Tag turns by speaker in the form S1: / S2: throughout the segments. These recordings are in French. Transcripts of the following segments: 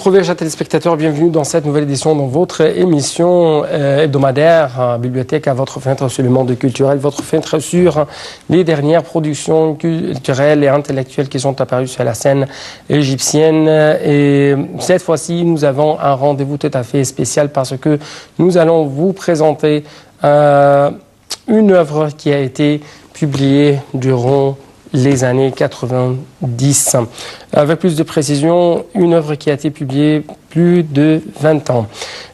S1: retrouver, chers téléspectateurs. Bienvenue dans cette nouvelle édition de votre émission hebdomadaire Bibliothèque à votre fenêtre sur le monde culturel, votre fenêtre sur les dernières productions culturelles et intellectuelles qui sont apparues sur la scène égyptienne. Et cette fois-ci, nous avons un rendez-vous tout à fait spécial parce que nous allons vous présenter une œuvre qui a été publiée durant les années 90. Avec plus de précision, une œuvre qui a été publiée plus de 20 ans.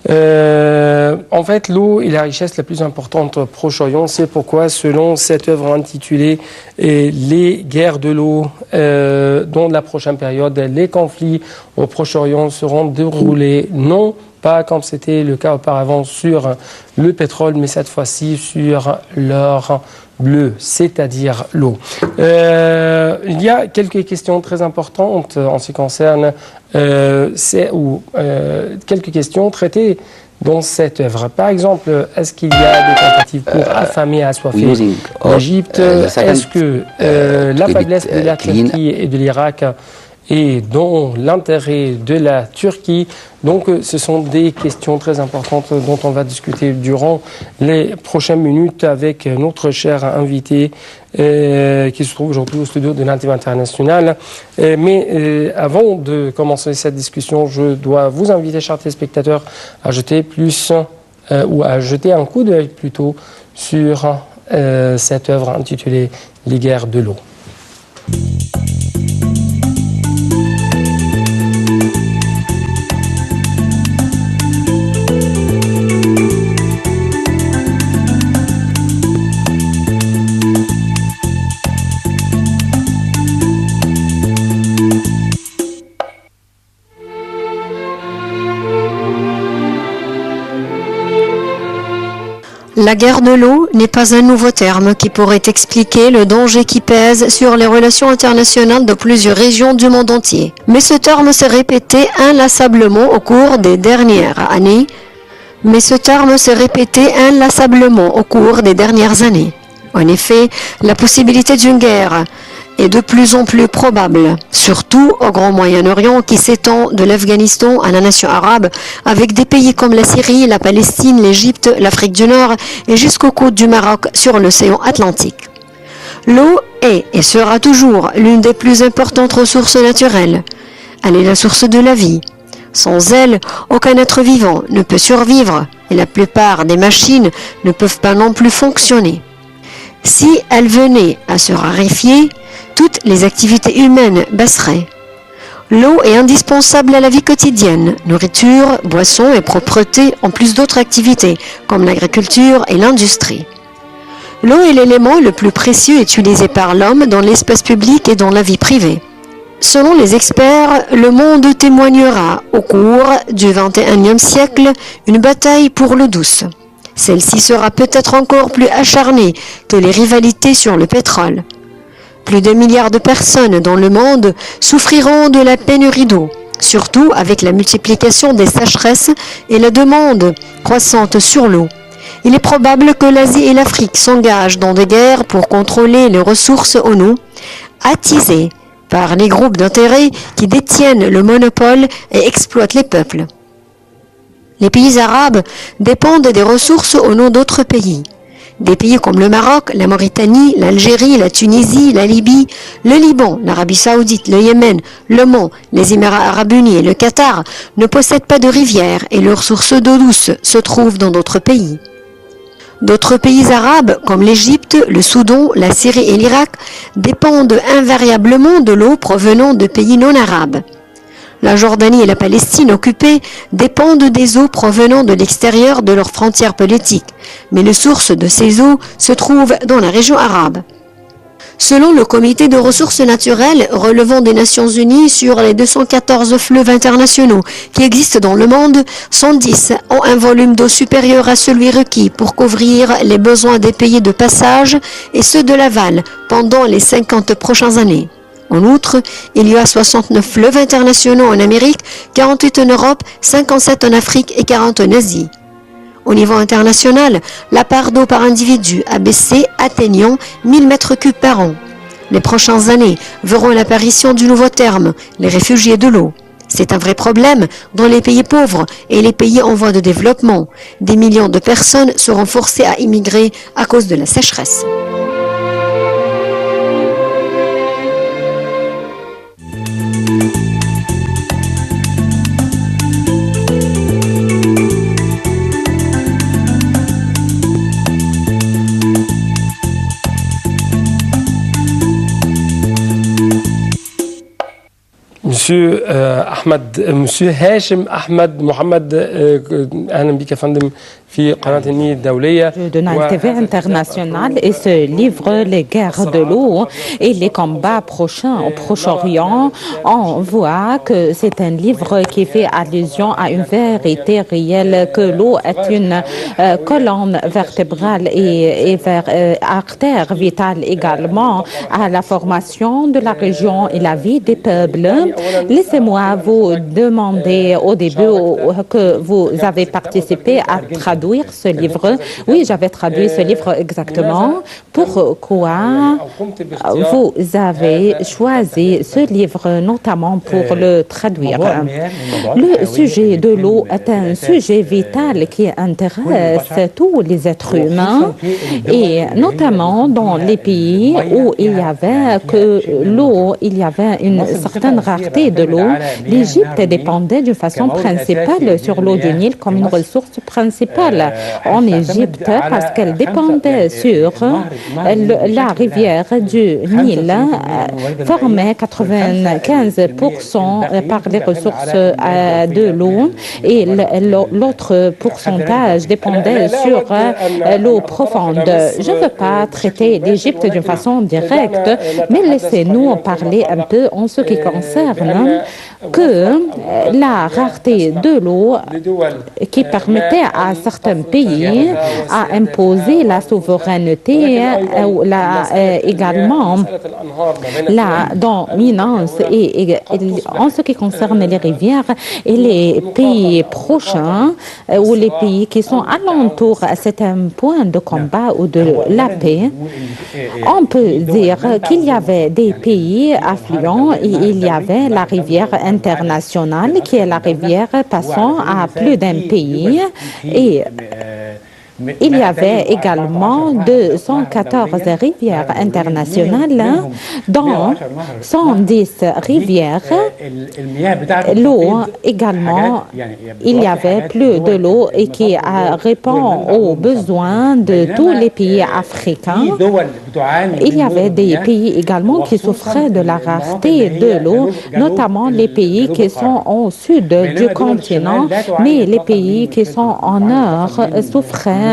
S1: En fait, l'eau est la richesse la plus importante au Proche-Orient. C'est pourquoi, selon cette œuvre intitulée « Les guerres de l'eau », dans la prochaine période, les conflits au Proche-Orient seront déroulés non pas comme c'était le cas auparavant sur le pétrole, mais cette fois-ci sur l'or bleu, c'est-à-dire l'eau. Il y a quelques questions très importantes en ce qui concerne quelques questions traitées dans cette œuvre. Par exemple, est-ce qu'il y a des tentatives pour affamer et assoiffer l'Égypte? Est-ce que la faiblesse de la Turquie et de l'Irak et dans l'intérêt de la Turquie? Donc, ce sont des questions très importantes dont on va discuter durant les prochaines minutes avec notre cher invité qui se trouve aujourd'hui au studio de l'Antenne Internationale. Mais avant de commencer cette discussion, je dois vous inviter, chers téléspectateurs, à jeter ou à jeter un coup d'œil plutôt sur cette œuvre intitulée « Les guerres de l'eau ».
S2: La guerre de l'eau n'est pas un nouveau terme qui pourrait expliquer le danger qui pèse sur les relations internationales de plusieurs régions du monde entier. Mais ce terme s'est répété inlassablement au cours des dernières années. En effet, la possibilité d'une guerre est de plus en plus probable, surtout au Grand Moyen-Orient qui s'étend de l'Afghanistan à la nation arabe, avec des pays comme la Syrie, la Palestine, l'Égypte, l'Afrique du Nord et jusqu'aux côtes du Maroc sur l'océan Atlantique. L'eau est et sera toujours l'une des plus importantes ressources naturelles. Elle est la source de la vie. Sans elle, aucun être vivant ne peut survivre et la plupart des machines ne peuvent pas non plus fonctionner. Si elle venait à se raréfier, toutes les activités humaines baisseraient. L'eau est indispensable à la vie quotidienne, nourriture, boissons et propreté, en plus d'autres activités, comme l'agriculture et l'industrie. L'eau est l'élément le plus précieux utilisé par l'homme dans l'espace public et dans la vie privée. Selon les experts, le monde témoignera au cours du XXIe siècle une bataille pour l'eau douce. Celle-ci sera peut-être encore plus acharnée que les rivalités sur le pétrole. Plus d'1 milliard de personnes dans le monde souffriront de la pénurie d'eau, surtout avec la multiplication des sécheresses et la demande croissante sur l'eau. Il est probable que l'Asie et l'Afrique s'engagent dans des guerres pour contrôler les ressources en eau, attisées par les groupes d'intérêt qui détiennent le monopole et exploitent les peuples. Les pays arabes dépendent des ressources en eau d'autres pays. Des pays comme le Maroc, la Mauritanie, l'Algérie, la Tunisie, la Libye, le Liban, l'Arabie Saoudite, le Yémen, l'Oman, les Émirats Arabes Unis et le Qatar ne possèdent pas de rivières et leurs sources d'eau douce se trouvent dans d'autres pays. D'autres pays arabes comme l'Égypte, le Soudan, la Syrie et l'Irak dépendent invariablement de l'eau provenant de pays non arabes. La Jordanie et la Palestine occupées dépendent des eaux provenant de l'extérieur de leurs frontières politiques, mais les sources de ces eaux se trouvent dans la région arabe. Selon le Comité de ressources naturelles relevant des Nations Unies, sur les 214 fleuves internationaux qui existent dans le monde, 110 ont un volume d'eau supérieur à celui requis pour couvrir les besoins des pays de passage et ceux de l'aval pendant les 50 prochaines années. En outre, il y a 69 fleuves internationaux en Amérique, 48 en Europe, 57 en Afrique et 40 en Asie. Au niveau international, la part d'eau par individu a baissé, atteignant 1000 mètres cubes par an. Les prochaines années verront l'apparition du nouveau terme, les réfugiés de l'eau. C'est un vrai problème dans les pays pauvres et les pays en voie de développement. Des millions de personnes seront forcées à immigrer à cause de la sécheresse.
S1: Monsieur Hachem Ahmed Mohamed أهلا بك يا فندم في قناة النيل الدولية
S3: de Nile TV International et ce livre Les guerres de l'eau et les combats prochains au Proche-Orient, on voit que c'est un livre qui fait allusion à une vérité réelle, que l'eau est une colonne vertébrale et artère vitale également à la formation de la région et la vie des peuples. Laissez-moi vous demander au début que vous avez participé à traduire ce livre. Oui, j'avais traduit ce livre exactement. Pourquoi vous avez choisi ce livre notamment pour le traduire? Le sujet de l'eau est un sujet vital qui intéresse tous les êtres humains et notamment dans les pays où il y avait que l'eau, il y avait une certaine rareté de l'eau. L'Égypte dépendait d'une façon principale sur l'eau du Nil comme une ressource principale en Égypte parce qu'elle dépendait sur la rivière du Nil, formait 95% par les ressources de l'eau et l'autre pourcentage dépendait sur l'eau profonde. Je ne veux pas traiter l'Égypte d'une façon directe, mais laissez-nous parler un peu en ce qui concerne que la rareté de l'eau qui permettait à certains pays à imposer la souveraineté également la dominance et en ce qui concerne les rivières et les pays prochains ou les pays qui sont alentours, c'est un point de combat ou de la paix. On peut dire qu'il y avait des pays affluents et il y avait la rivière internationale qui est la rivière passant à plus d'un pays et il y avait également 214 rivières internationales, dont 110 rivières. L'eau également, il y avait plus de l'eau et qui répond aux besoins de tous les pays africains. Il y avait des pays également qui souffraient de la rareté de l'eau, notamment les pays qui sont au sud du continent, mais les pays qui sont en nord souffraient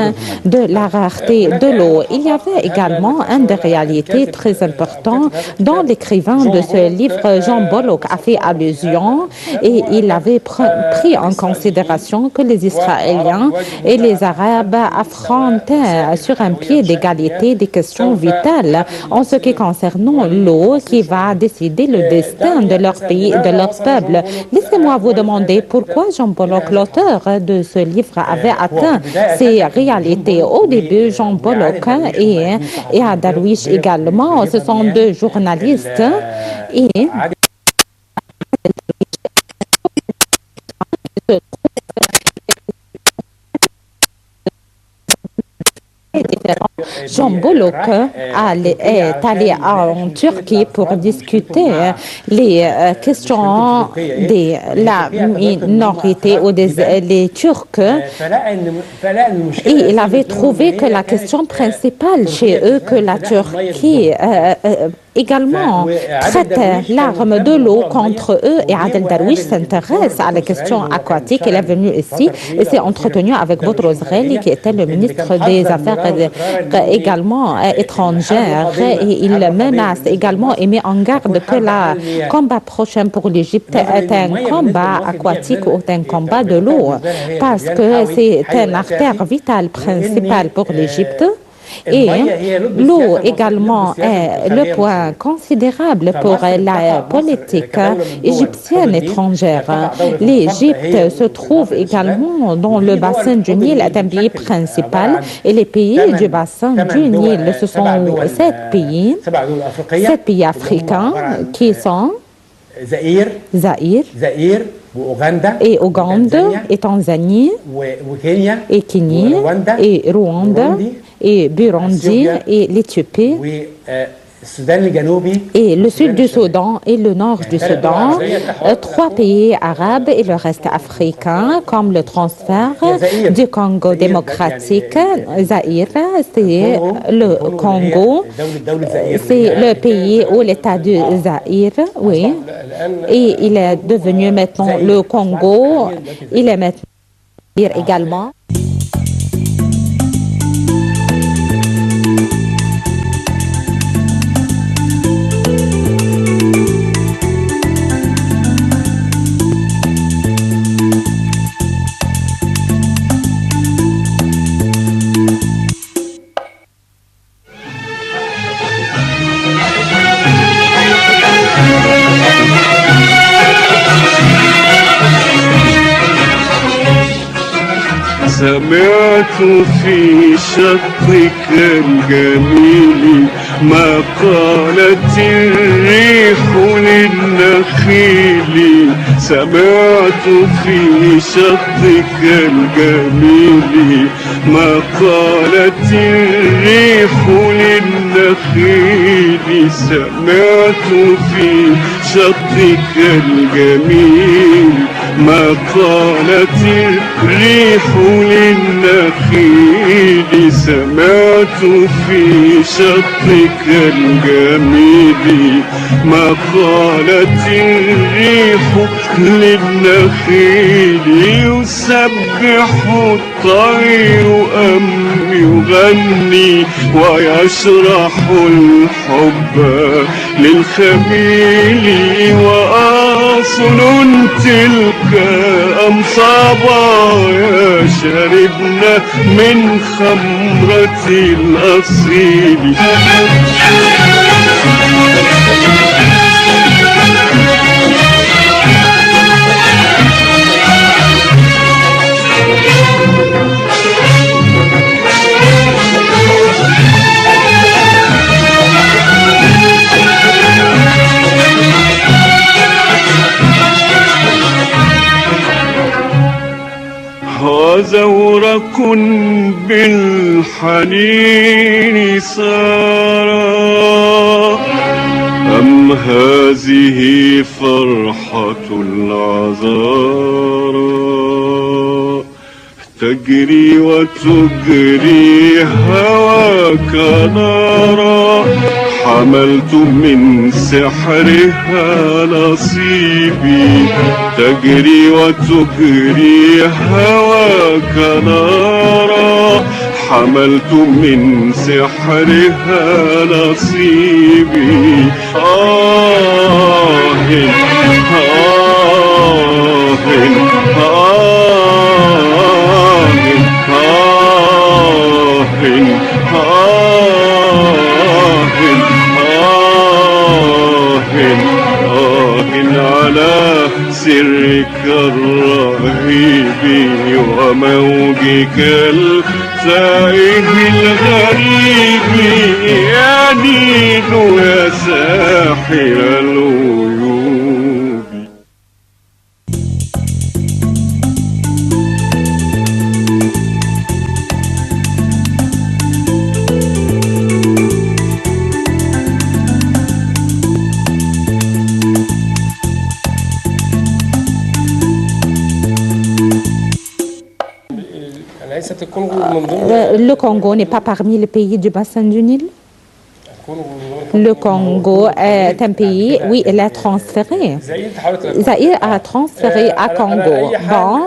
S3: de la rareté de l'eau. Il y avait également une des réalités très importantes dont l'écrivain de ce livre, Jean Bollock, a fait allusion et il avait pris en considération que les Israéliens et les Arabes affrontaient sur un pied d'égalité des questions vitales en ce qui concerne l'eau qui va décider le destin de leur pays et de leur peuple. Laissez-moi vous demander pourquoi Jean Bollock, l'auteur de ce livre, avait atteint ces réalités. Au début, Jean Bollock et Darwish également, ce sont deux journalistes et Jean Bollock est allé en Turquie pour discuter les questions de la minorité ou des Turcs et il avait trouvé que la question principale chez eux, que la Turquie également traite l'arme de l'eau contre eux et Adel Darwish s'intéresse à la question aquatique. Il est venu ici et s'est entretenu avec Boutros Ghali qui était le ministre des Affaires également étrangères et il menace également et met en garde que le combat prochain pour l'Égypte est un combat aquatique ou un combat de l'eau parce que c'est une artère vitale principale pour l'Égypte. Et l'eau également est le point considérable pour la politique égyptienne étrangère. L'Égypte se trouve également dans le bassin du Nil, est un pays principal, et les pays du bassin du Nil, ce sont sept pays africains qui sont
S4: زائر
S3: et Ouganda et Tanzanie et Kenya et Rwanda et Burundi et l'Éthiopie et le sud du Soudan et le nord du Soudan, 3 pays arabes et le reste africain, comme le transfert du Congo démocratique. Zaïre, c'est le Congo, c'est le pays où l'État du Zaïre, oui, et il est devenu maintenant le Congo, il est maintenant également.
S5: سمعت في شطك الجميل ما قالت الريح للنخيل سمعت في شطك الجميل ما قالت الريح للنخيل سمعت في شطك الجميل ما قالت الريح للنخيل سمعت في شطك الجميل ما قالت الريح للنخيل يسبح الطير أم يغني ويشرح الحب للخميل وأصل تلك أم صبايا شربنا من خمرة الأصيل وزورق بالحنين سارا أم هذه فرحة العذارى تجري وتجري هواك نارا حملت من سحرها نصيبي تجري وتجري هواك نارا حملت من سحرها نصيبي على سرك الرهيب وموجك التائه الغريب يا نيل يا ساحر الغيوب
S3: Le Congo n'est pas parmi les pays du bassin du Nil. Le Congo est un pays, oui, il a transféré. Zaïre a transféré à Congo. Bon,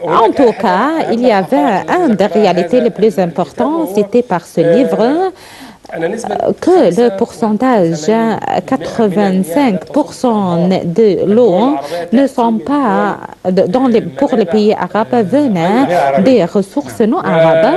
S3: en tout cas, il y avait une des réalités les plus importantes, c'était par ce livre, que le pourcentage, 85% de l'eau ne sont pas, pour les pays arabes, venant des ressources non arabes.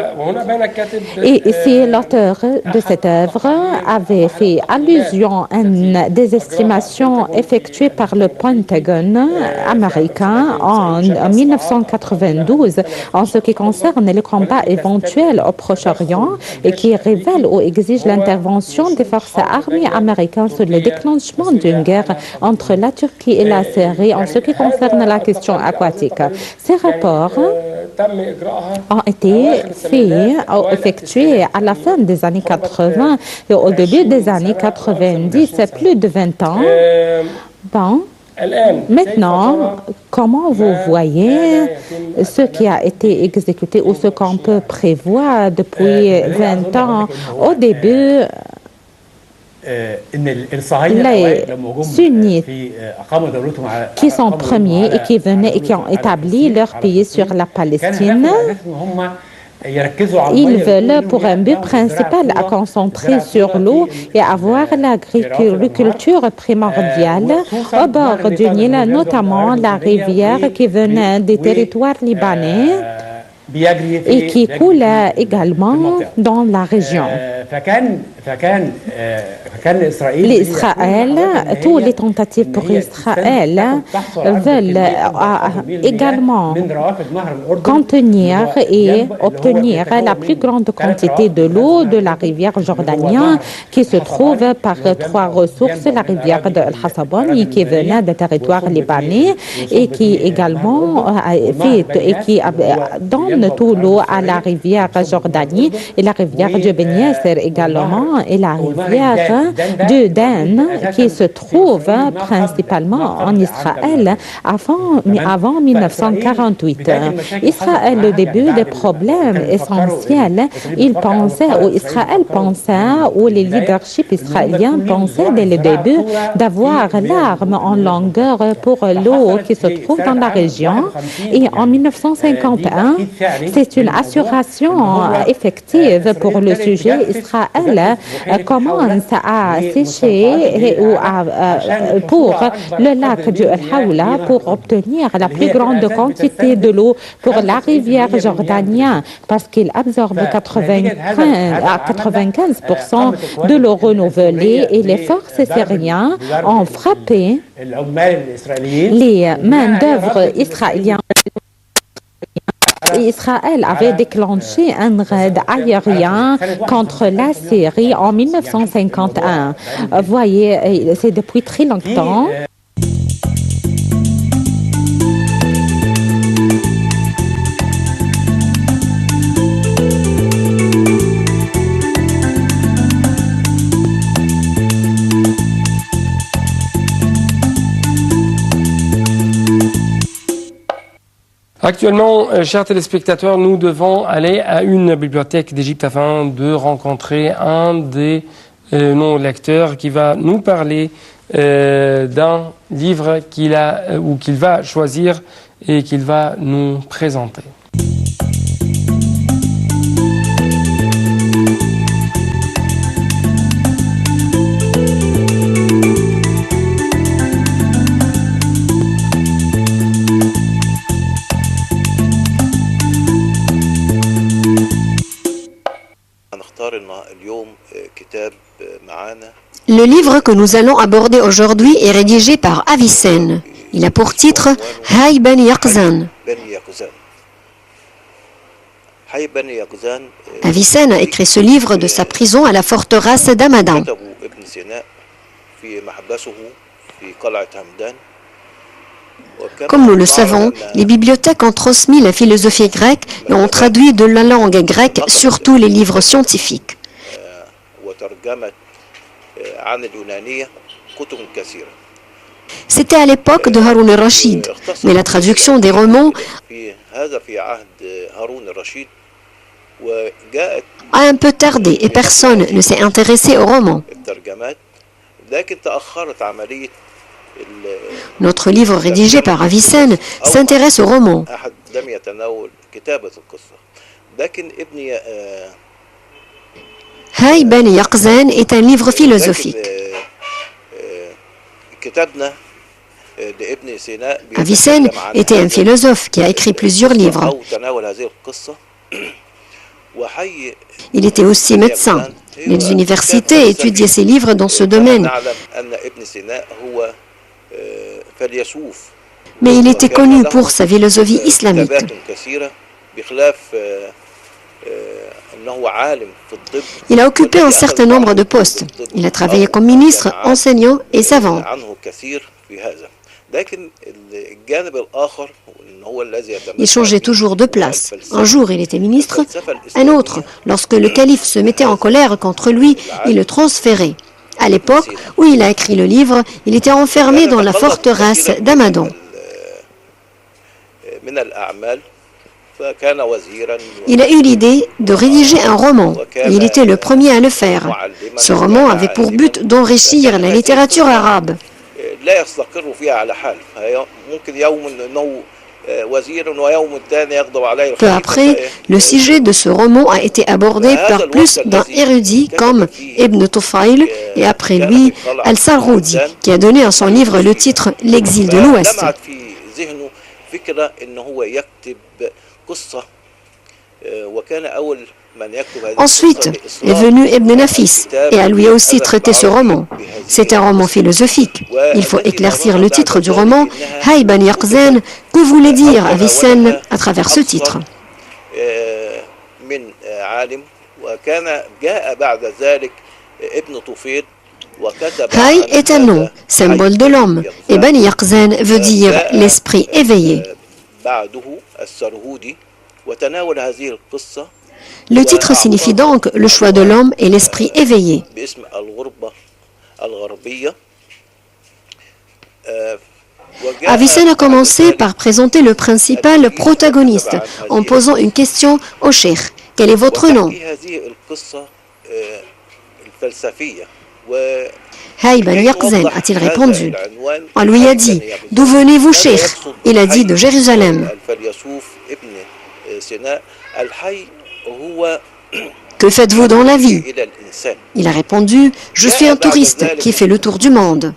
S3: Et ici, l'auteur de cette œuvre avait fait allusion à des estimations effectuées par le Pentagone américain en 1992 en ce qui concerne les combats éventuels au Proche-Orient et qui révèlent ou exigent exige l'intervention des forces armées américaines sur le déclenchement d'une guerre entre la Turquie et la Syrie en ce qui concerne la question aquatique. Ces rapports ont été effectués à la fin des années 80 et au début des années 90, plus de 20 ans. Bon. Maintenant, comment vous voyez ce qui a été exécuté ou ce qu'on peut prévoir depuis 20 ans? Au début, les sunnites qui sont premiers et qui venaient et qui ont établi leur pays sur la Palestine, ils veulent pour un but principal à concentrer sur l'eau et avoir l'agriculture primordiale au bord du Nil, notamment la rivière qui venait des territoires libanais et qui coule également dans la région. L'Israël, toutes les tentatives pour Israël veulent également contenir et obtenir la plus grande quantité de l'eau de la rivière jordanienne qui se trouve par trois ressources, la rivière de Al-Hasabon qui venait des territoires libanais et qui également donne tout l'eau à la rivière Jordanie et la rivière de Ben Yasser également et la rivière de Dan qui se trouve principalement en Israël avant 1948. Israël, le début des problèmes essentiels, Israël pensait, ou les leaderships israéliens pensaient dès le début d'avoir l'arme en longueur pour l'eau qui se trouve dans la région. Et en 1951, c'est une assuration effective pour le sujet. Israël commence à sécher pour le lac du Haoula pour obtenir la plus grande quantité de l'eau pour la rivière jordanienne parce qu'il absorbe 95% de l'eau renouvelée et les forces syriennes ont frappé les main-d'œuvre israéliennes. Israël avait déclenché un raid aérien contre la Syrie en 1951. Vous voyez, c'est depuis très longtemps.
S1: Actuellement, chers téléspectateurs, nous devons aller à une bibliothèque d'Égypte afin de rencontrer un des non-lecteurs qui va nous parler d'un livre qu'il va choisir et qu'il va nous présenter.
S2: Le livre que nous allons aborder aujourd'hui est rédigé par Avicenne. Il a pour titre Hay Ben Yaqzan. Avicenne a écrit ce livre de sa prison à la forteresse d'Hamadan. Comme nous le savons, les bibliothèques ont transmis la philosophie grecque et ont traduit de la langue grecque surtout les livres scientifiques. C'était à l'époque de Haroun al-Rachid, mais la traduction des romans a un peu tardé et personne ne s'est intéressé aux romans. Notre livre rédigé par Avicenne s'intéresse aux romans. Hay Ben Yaqzan est un livre philosophique. Avicenne était un philosophe qui a écrit plusieurs livres. Il était aussi médecin. Les universités étudiaient ses livres dans ce domaine. Mais il était connu pour sa philosophie islamique. Il a occupé un certain nombre de postes. Il a travaillé comme ministre, enseignant et savant. Il changeait toujours de place. Un jour, il était ministre, un autre, lorsque le calife se mettait en colère contre lui, il le transférait. À l'époque où il a écrit le livre, il était enfermé dans la forteresse d'Hamadan. Il a eu l'idée de rédiger un roman et il était le premier à le faire. Ce roman avait pour but d'enrichir la littérature arabe. Peu après, le sujet de ce roman a été abordé par plus d'un érudit comme Ibn Tufayl et après lui Al-Sarhoudi, qui a donné à son livre le titre « L'exil de l'Ouest ». Ensuite est venu Ibn Nafis et a lui aussi traité ce roman. C'est un roman philosophique. Il faut éclaircir le titre du roman, Hay Bani Yaqzan, que voulait dire Avicenne à travers ce titre. Hay est un nom, symbole de l'homme, et Bani Yaqzan veut dire l'esprit éveillé. Le titre signifie donc le choix de l'homme et l'esprit éveillé. Avicenne a commencé par présenter le principal protagoniste en posant une question au cheikh. Quel est votre nom? Hay Bani Yaqzan, a-t-il répondu. On lui a dit, d'où venez-vous, cheikh? Il a dit, de Jérusalem. Que faites-vous dans la vie? Il a répondu, je suis un touriste qui fait le tour du monde.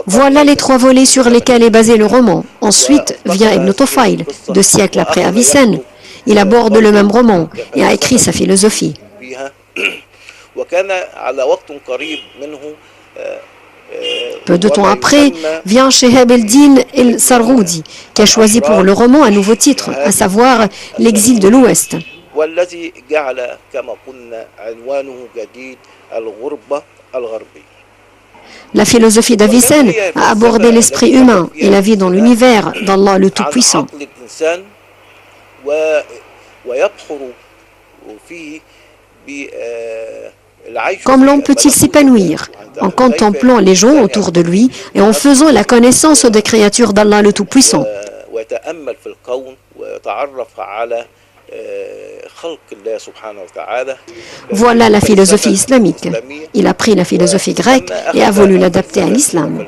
S2: Voilà les trois volets sur lesquels est basé le roman. Ensuite vient Ibn Tufayl, 2 siècles après Avicenne. Il aborde le même roman et a écrit sa philosophie. Peu de temps après, vient Shihab el-Din el-Sarhoudi, qui a choisi pour le roman un nouveau titre, à savoir « L'exil de l'Ouest ». La philosophie d'Avicenne a abordé l'esprit humain et la vie dans l'univers d'Allah le Tout-Puissant. Comme l'homme peut-il s'épanouir? En contemplant les gens autour de lui et en faisant la connaissance des créatures d'Allah le Tout-Puissant. Voilà la philosophie islamique. Il a pris la philosophie grecque et a voulu l'adapter à l'islam.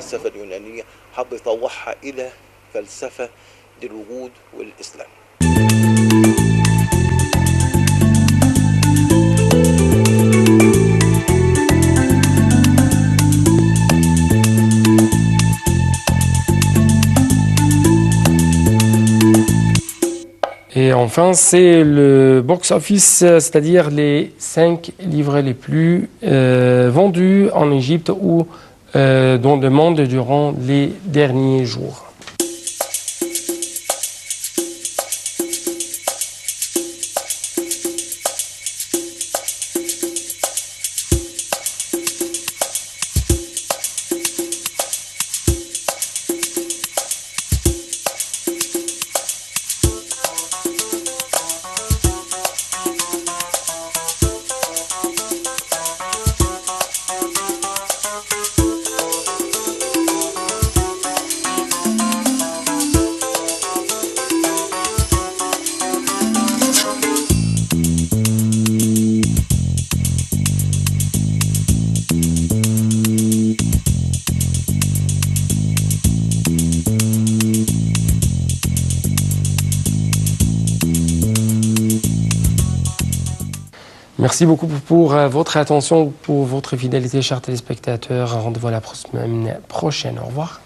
S1: Et enfin, c'est le box-office, c'est-à-dire les 5 livres les plus vendus en Égypte ou dans le monde durant les derniers jours. Merci beaucoup pour votre attention, pour votre fidélité, chers téléspectateurs. Rendez-vous la semaine prochaine. Au revoir.